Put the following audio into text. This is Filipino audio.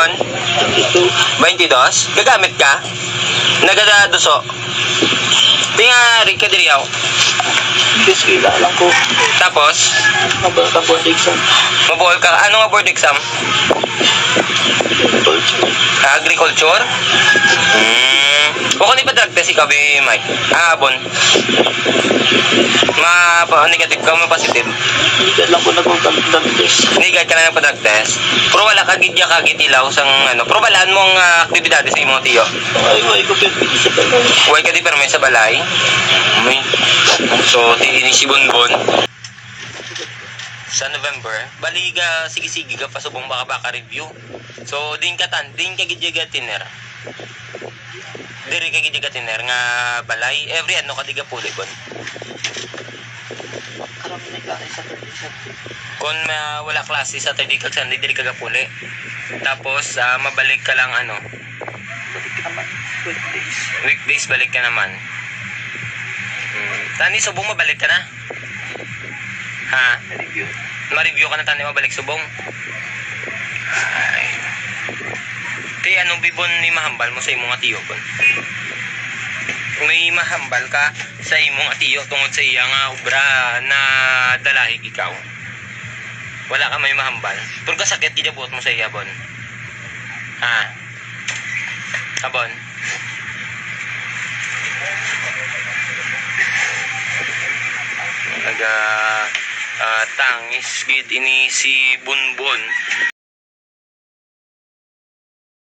Bon? Ito. 22? Gagamit ka? Nagadaduso? Tinga rin ka diriyaw. Yes, kailangan ko. Tapos, Mabata po ang exam. mabuhol ka. Ano nga board exam? Agriculture? Bukod ni pa drug test ikaw, Mike. Bon. Negative ka, positive. Hindi ka lang po nag-drug test. Negate ka na ng pa-drug test. Pero wala ka gidya ka gitilaw sang ano. Pero walaan mong aktibidades sa imong tiyo. Ay, ko pero sa balay. Huwag ka di perme sa balay. So, tiini si Bonbon. Sa November, baliga sige-sige ka pasubong baka review. So, din ka gidya tiner. Diri ka gidya tiner nga balay. Every ano ka diga puli kon. Karami na klase sa tradisyon. Kung wala klase sa Tibikal Sunday, dili ka gapuli. Tapos, mabalik ka lang ano. Balik ka naman. Weekdays. Weekdays balik ka naman. Tani, subong mabalik ka na? Ha? Review. Ma-review ka na tani, mabalik subong? Ay. Kaya anong bibon ni mahambal mo sa imong atiyo kon? May mahambal ka sa imong atiyo tungod sa iya nga obra na dalahig ikaw. Wala ka may mahambal. Pero kasakit gidabot mo sa iya, Bon. Ha? Abon? Tangis gid ini si Bunbon